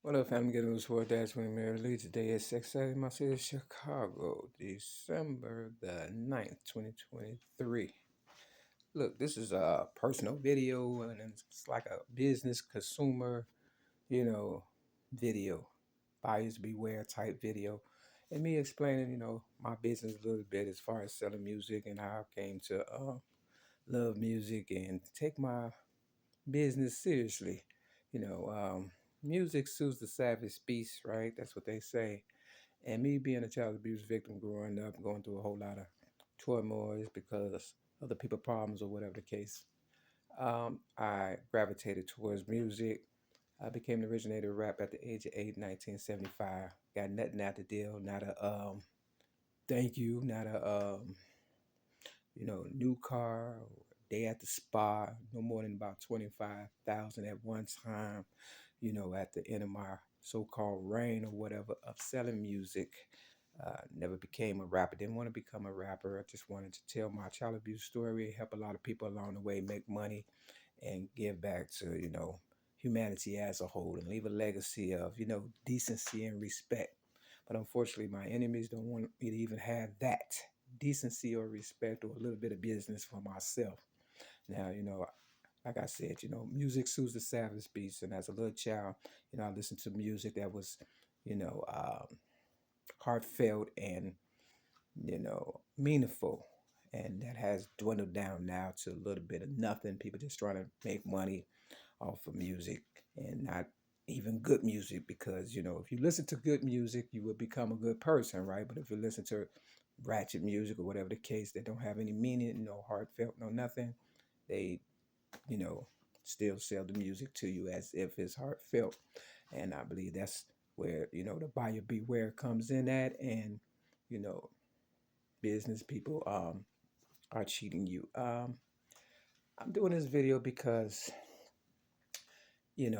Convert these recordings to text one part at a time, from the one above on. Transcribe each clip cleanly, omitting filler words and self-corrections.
What up, family? Getting this word that's when Mary Lee. Today is 6:30 in my city, Chicago, December the 9th, 2023. Look, this is a personal video and it's like a business consumer, you know, video, buyers beware type video. And me explaining, my business a little bit as far as selling music and how I came to love music and take my business seriously. You know, um, Music soothes the savage beast, right? That's what they say. And me being a child abuse victim growing up, going through a whole lot of turmoil because of the people problems or whatever the case, I gravitated towards music. I became the originator of rap at the age of 8, 1975. Got nothing out the deal, not a thank you, not a new car, day at the spa, no more than about 25,000 at one time, at the end of my so-called reign or whatever of selling music. Never became a rapper. Didn't want to become a rapper. I just wanted to tell my child abuse story, help a lot of people along the way, make money, and give back to, humanity as a whole and leave a legacy of, decency and respect. But unfortunately, my enemies don't want me to even have that decency or respect or a little bit of business for myself. Now, like I said, music soothes the savage beast. And as a little child, I listened to music that was, you know, um, heartfelt and, meaningful. And that has dwindled down now to a little bit of nothing. People just trying to make money off of music and not even good music because, if you listen to good music, you will become a good person, right? But if you listen to ratchet music or whatever the case that don't have any meaning, no heartfelt, no nothing, they you know, still sell the music to you as if it's heartfelt. And I believe that's where, the buyer beware comes in at and, you know, business people are cheating you. I'm doing this video because,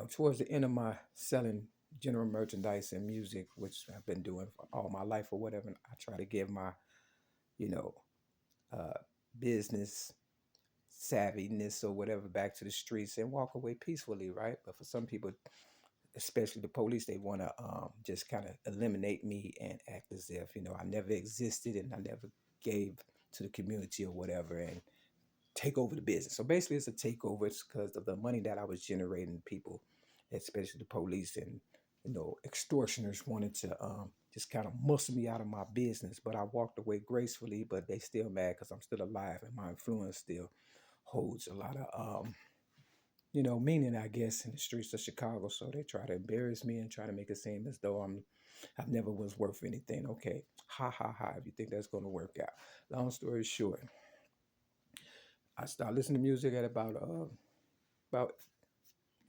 towards the end of my selling general merchandise and music, which I've been doing for all my life or whatever, I try to give my, you know, uh, business savviness or whatever back to the streets and walk away peacefully, right? But for some people, especially the police, they want to just kind of eliminate me and act as if, I never existed and I never gave to the community or whatever and take over the business. So basically, it's a takeover. It's because of the money that I was generating. People, especially the police and, extortioners wanted to just kind of muscle me out of my business. But I walked away gracefully, but they still mad because I'm still alive and my influence still holds a lot of meaning, I guess, in the streets of Chicago. So they try to embarrass me and try to make it seem as though I've never was worth anything. Okay, ha ha ha. If you think that's going to work out. Long story short, I started listening to music at about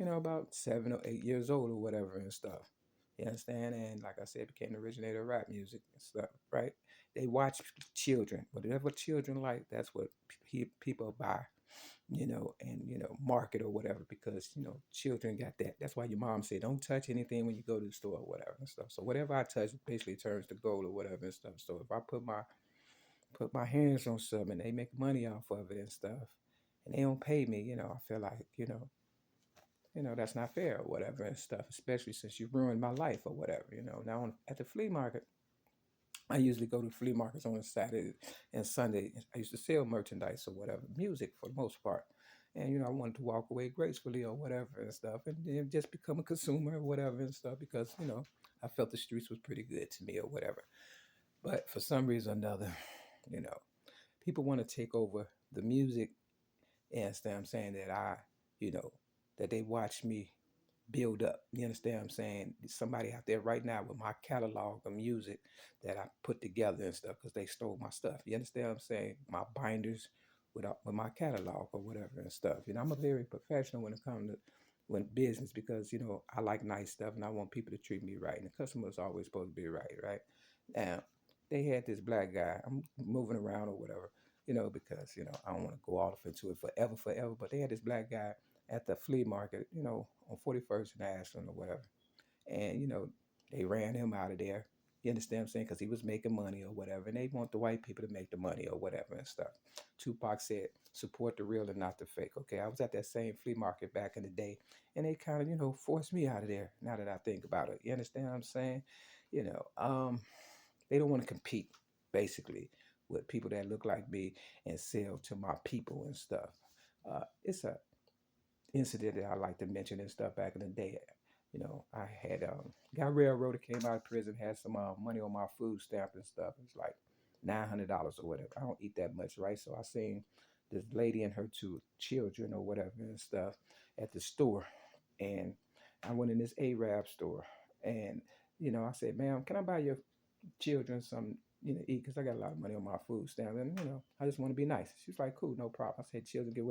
about 7 or 8 years old or whatever and stuff. You understand? And like I said, became the originator of rap music and stuff, right? They watch children. Whatever children like, that's what people buy, and market or whatever because children got that. That's why your mom said don't touch anything when you go to the store or whatever and stuff. So whatever I touch basically turns to gold or whatever and stuff. So if I put my hands on something and they make money off of it and stuff, and they don't pay me, I feel like that's not fair or whatever and stuff. Especially since you ruined my life or whatever. Now at the flea market. I usually go to flea markets on a Saturday and Sunday. I used to sell merchandise or whatever, music for the most part. And, I wanted to walk away gracefully or whatever and stuff and then just become a consumer or whatever and stuff because, I felt the streets was pretty good to me or whatever. But for some reason or another, you know, people want to take over the music and understand what I'm saying that you know, that they watch me build up. You understand what I'm saying? Somebody out there right now with my catalog of music that I put together and stuff because they stole my stuff. You understand what I'm saying? My binders with my catalog or whatever and stuff. I'm a very professional when it comes to business because I like nice stuff and I want people to treat me right. And the customer's always supposed to be right, right? Now they had this black guy. I'm moving around or whatever, because I don't want to go off into it forever. But they had this black guy at the flea market, on 41st and Ashland or whatever. And, they ran him out of there, You understand what I'm saying? Because he was making money or whatever, and they want the white people to make the money or whatever and stuff. Tupac said, "Support the real and not the fake." Okay, I was at that same flea market back in the day, and they kind of, forced me out of there. Now that I think about it, you understand what I'm saying? You know, they don't want to compete basically with people that look like me and sell to my people and stuff. It's a incident that I like to mention and stuff back in the day. I had got railroaded, came out of prison, had some money on my food stamp and stuff. It's like $900 or whatever. I don't eat that much, right? So I seen this lady and her two children or whatever and stuff at the store, and I went in this Arab store, and I said, "Ma'am, can I buy your children some, eat? Because I got a lot of money on my food stamp, and I just want to be nice." She's like, "Cool, no problem." I said, "Children, get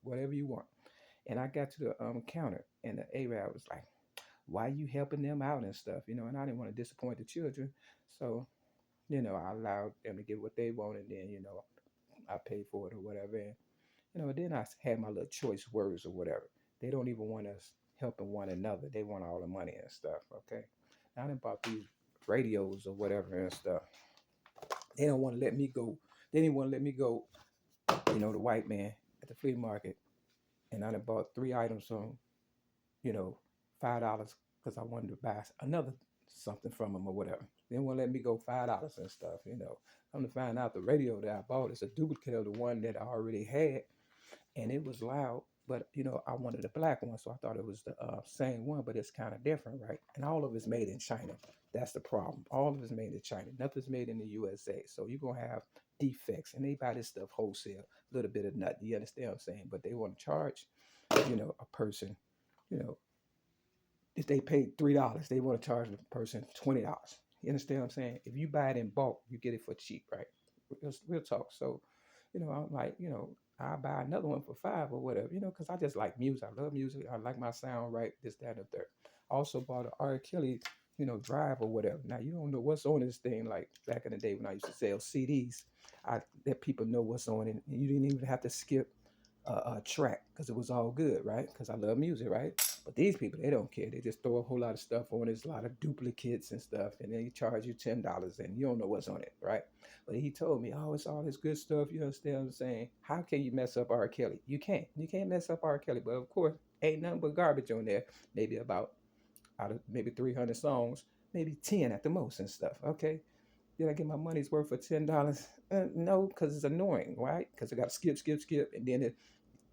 whatever you want." And I got to the counter, and the Arab was like, "Why you helping them out and stuff?" And I didn't want to disappoint the children, so I allowed them to get what they wanted, and then I paid for it or whatever, and then I had my little choice words or whatever. They don't even want us helping one another; they want all the money and stuff. Okay, I done bought these radios or whatever and stuff. They don't want to let me go. They didn't want to let me go. The white man at the flea market, and I done bought 3 items on you know, $5 because I wanted to buy another something from them or whatever. They won't let me go $5 and stuff. Come to find out the radio that I bought is a duplicate of the one that I already had, and it was loud, but I wanted a black one, so I thought it was the same one, but it's kind of different, right? And all of it's made in China. That's the problem. All of it's made in China. Nothing's made in the USA. So you're gonna have defects, and they buy this stuff wholesale, a little bit of nut. You understand what I'm saying? But they want to charge, a person, you know, if they paid $3, they want to charge the person $20. You understand what I'm saying? If you buy it in bulk, you get it for cheap, right? We'll talk. So, I'm like, I'll buy another one for 5 or whatever, because I just like music. I love music. I like my sound, right? This, that, and the third. I also bought a R. Kelly, drive or whatever. Now you don't know what's on this thing. Like back in the day when I used to sell CDs, I let people know what's on it, and you didn't even have to skip a track because it was all good, right? Because I love music, right? But these people, they don't care. They just throw a whole lot of stuff on. There's a lot of duplicates and stuff, and then he charge you $10, and you don't know what's on it, right? But he told me, "Oh, it's all this good stuff." You understand what I'm saying? How can you mess up R. Kelly? You can't. You can't mess up R. Kelly. But of course, ain't nothing but garbage on there. Maybe about out of maybe 300 songs, maybe 10 at the most and stuff. Okay. Did I get my money's worth for $10? No, because it's annoying, right? Because I got to skip, skip, skip, and then it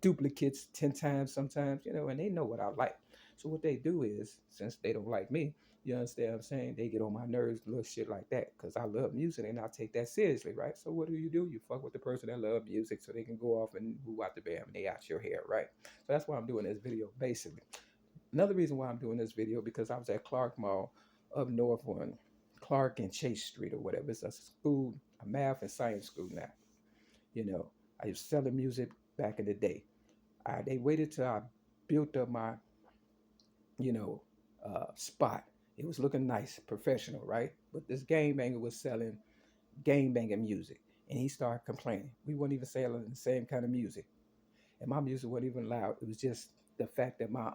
duplicates 10 times sometimes, and they know what I like. So what they do is, since they don't like me, you understand what I'm saying? They get on my nerves, little shit like that, because I love music and I take that seriously, right? So what do? You fuck with the person that love music so they can go off and move out the band and they out your hair, right? So that's why I'm doing this video, basically. Another reason why I'm doing this video, because I was at Clark Mall up north on Clark and Chase Street or whatever. It's a school, a math and science school now. You know, I was selling music back in the day. They waited till I built up my, you know, spot. It was looking nice, professional, right? But this game banger was selling game banging music, and he started complaining. We weren't even selling the same kind of music, and my music wasn't even loud. It was just the fact that my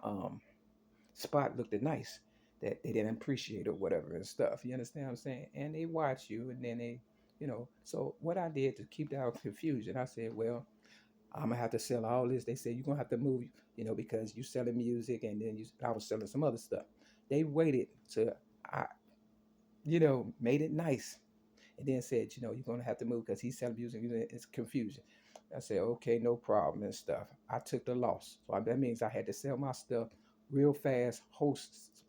spot looked nice, that they didn't appreciate or whatever and stuff. You understand what I'm saying? And they watch you, and then they, So what I did to keep down confusion, I said, well, I'm gonna have to sell all this. They said you're gonna have to move, because you selling music, and then I was selling some other stuff. They waited to I, made it nice, and then said, you're gonna have to move because he's selling music. It's confusion. I said, okay, no problem and stuff. I took the loss, so that means I had to sell my stuff real fast,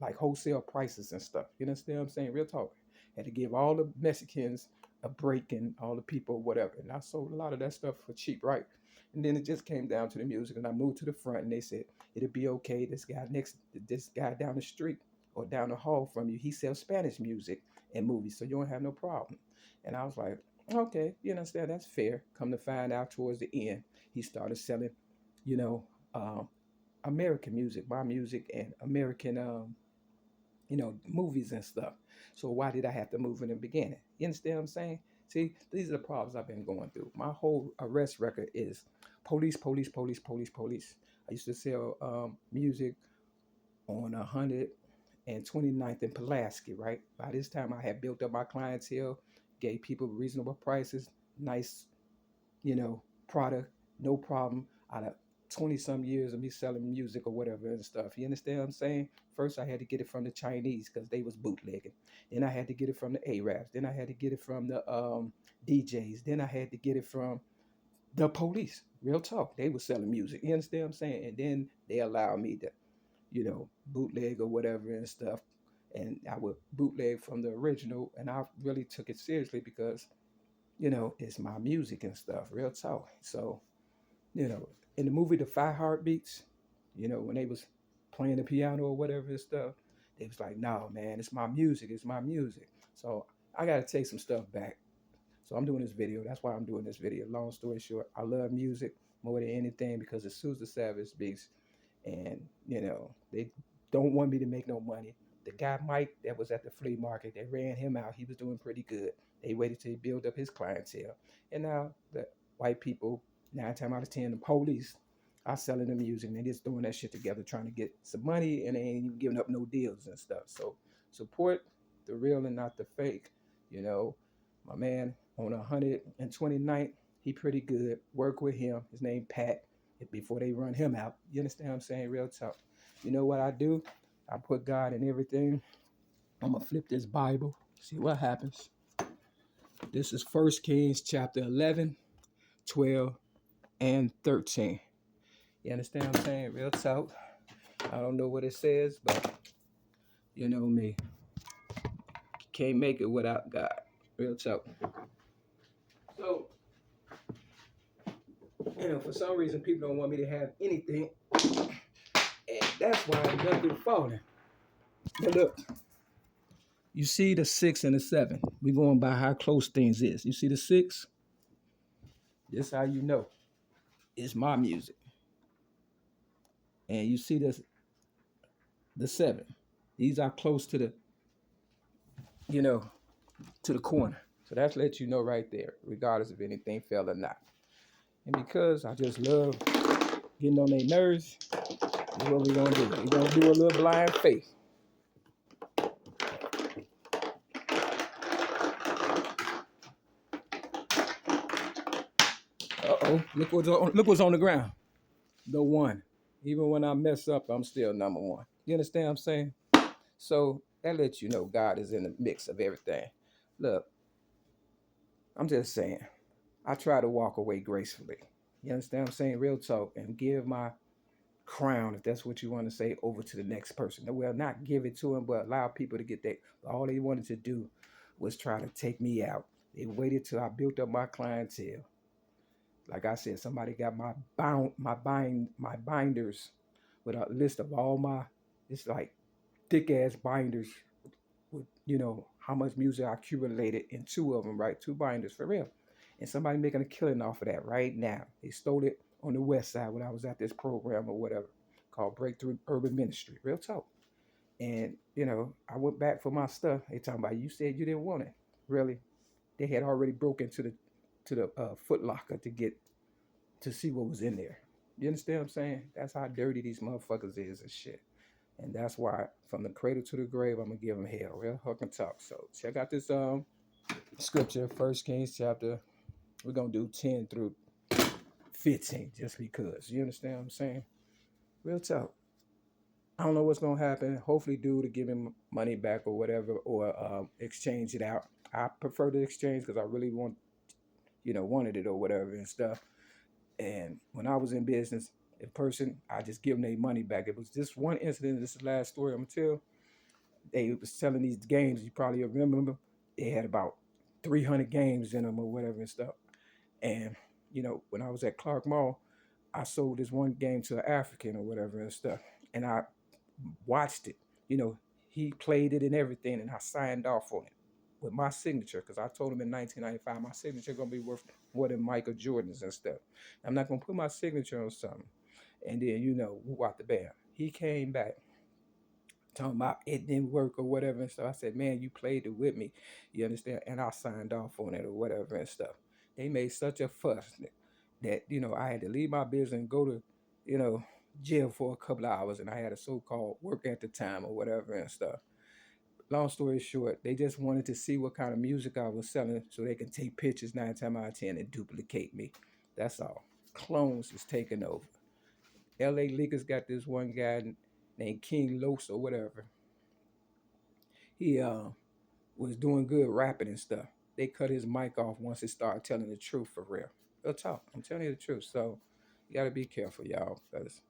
like wholesale prices and stuff. You understand what I'm saying? Real talk. Had to give all the Mexicans a break and all the people whatever, and I sold a lot of that stuff for cheap, right? And then it just came down to the music, and I moved to the front, and they said it'll be okay. This guy down the street or down the hall from you, he sells Spanish music and movies, so you don't have no problem. And I was like, okay, you understand, that's fair. Come to find out towards the end, he started selling, you know, um, American music, my music, and American, movies and stuff. So why did I have to move in the beginning? You understand what I'm saying? See, these are the problems I've been going through. My whole arrest record is police, police, police, police, police. I used to sell music on 100 and 29th and Pulaski, right? By this time, I had built up my clientele, gave people reasonable prices, nice, product, no problem. Out of 20 some years of me selling music or whatever and stuff. You understand what I'm saying? First, I had to get it from the Chinese because they was bootlegging. Then I had to get it from the Arabs. Then I had to get it from the DJs. Then I had to get it from the police. Real talk. They were selling music. You understand what I'm saying? And then they allowed me to, bootleg or whatever and stuff. And I would bootleg from the original. And I really took it seriously because, it's my music and stuff. Real talk. So, you know, in the movie The Five Heartbeats, when they was playing the piano or whatever and stuff, they was like, no, man, it's my music. It's my music. So I got to take some stuff back. So I'm doing this video. That's why I'm doing this video. Long story short, I love music more than anything because it suits the Savage Beast. And, they don't want me to make no money. The guy Mike that was at the flea market, they ran him out. He was doing pretty good. They waited till he built up his clientele. And now the white people, 9 times out of 10, the police are selling the music and they just throwing that shit together trying to get some money and they ain't even giving up no deals and stuff. So support the real and not the fake. You know, my man on 129th, he pretty good. Work with him. His name Pat. Before they run him out. You understand what I'm saying? Real talk. You know what I do? I put God in everything. I'm gonna flip this Bible. See what happens. This is 1 Kings chapter 11, 12, and 13. You understand what I'm saying? Real talk. I don't know what it says, but you know me. Can't make it without God. Real talk. So, for some reason, people don't want me to have anything. And that's why I'm going through falling. But look, you see the 6 and the 7. We're going by how close things is. You see the 6? This how you know. It's my music. And you see the 7. These are close to the, to the corner. So that's let you know right there, regardless if anything fell or not. And because I just love getting on their nerves, is what we're gonna do. We're gonna do a little blind faith. Uh-oh, look what's on the ground. The 1. Even when I mess up, I'm still number 1. You understand what I'm saying? So that lets you know God is in the mix of everything. Look, I'm just saying, I try to walk away gracefully. You understand what I'm saying? Real talk. And give my crown, if that's what you want to say, over to the next person. Well, not give it to him, but allow people to get that. All they wanted to do was try to take me out. They waited till I built up my clientele. Like I said, somebody got my binders with a list of all my, it's like thick ass binders with, how much music I accumulated in 2 of them, right? 2 binders for real. And somebody making a killing off of that right now. They stole it on the west side when I was at this program or whatever called Breakthrough Urban Ministry. Real talk. And, I went back for my stuff. They talking about, you said you didn't want it. Really? They had already broke into the Foot Locker to see what was in there. You understand what I'm saying? That's how dirty these motherfuckers is and shit. And that's why from the cradle to the grave, I'm gonna give them hell. Real hook and talk. So check out this scripture, 1 Kings chapter. We're gonna do 10 through 15 just because. You understand what I'm saying? Real talk. I don't know what's gonna happen. Hopefully, dude to give him money back or whatever, or exchange it out. I prefer to exchange because I really wanted it or whatever and stuff. And when I was in business, a person, I just give them their money back. It was just one incident. This is the last story I'm gonna tell. They was selling these games. You probably remember. They had about 300 games in them or whatever and stuff. And when I was at Clark Mall, I sold this one game to an African or whatever and stuff. And I watched it. He played it and everything, and I signed off on it with my signature because I told him in 1995 my signature gonna be worth more than Michael Jordan's and stuff. I'm not gonna put my signature on something, and then woo out the band. He came back talking about it didn't work or whatever and stuff. I said, man, you played it with me, you understand? And I signed off on it or whatever and stuff. They made such a fuss that I had to leave my business and go to jail for a couple of hours, and I had a so-called work at the time or whatever and stuff. Long story short, they just wanted to see what kind of music I was selling so they can take pictures 9 times out of 10 and duplicate me. That's all. Clones is taking over. LA Lakers got this one guy named King Los or whatever. He was doing good rapping and stuff. They cut his mic off once it started telling the truth for real. Real talk. I'm telling you the truth. So you gotta be careful, y'all, because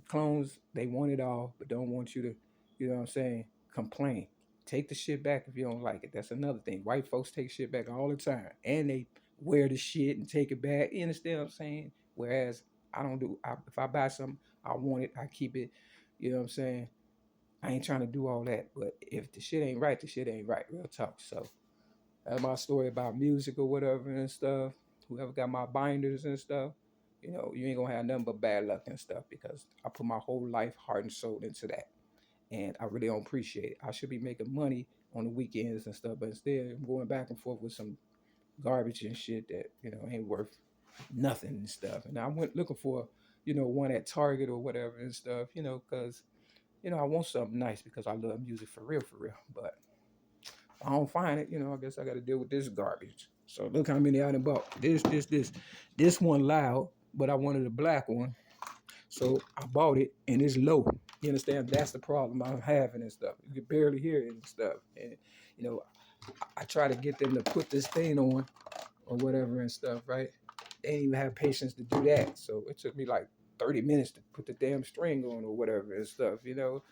clones, they want it all, but don't want you to, you know what I'm saying, complain. Take the shit back if you don't like it. That's another thing. White folks take shit back all the time. And they wear the shit and take it back. You understand what I'm saying? Whereas I don't do if I buy something, I want it, I keep it. You know what I'm saying? I ain't trying to do all that. But if the shit ain't right, the shit ain't right. Real talk. So that's my story about music or whatever and stuff. Whoever got my binders and stuff, you know, you ain't gonna have nothing but bad luck and stuff because I put my whole life, heart, and soul into that. And I really don't appreciate it. I should be making money on the weekends and stuff, but instead I'm going back and forth with some garbage and shit that, you know, ain't worth nothing and stuff. And I went looking for, you know, one at Target or whatever and stuff, you know, because, you know, I want something nice because I love music for real, for real. But I don't find it, you know, I guess I got to deal with this garbage. So look how many I done bought. This one loud, but I wanted a black one. So I bought it and it's low. You understand? That's the problem I'm having and stuff. You can barely hear it and stuff. And, you know, I try to get them to put this thing on or whatever and stuff, right? They didn't even have patience to do that. So it took me like 30 minutes to put the damn string on or whatever and stuff, you know?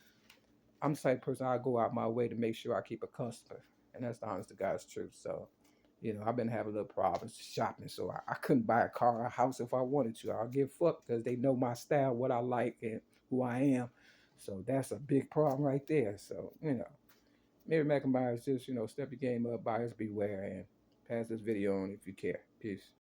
I'm the type of person I go out my way to make sure I keep a customer, and that's the honest to God's truth. So, you know, I've been having little problems shopping, so I couldn't buy a car or a house if I wanted to. I'll give fuck because they know my style, what I like, and who I am. So that's a big problem right there. So, you know, maybe Mac and buyers just, you know, step your game up, buyers beware, and pass this video on if you care. Peace.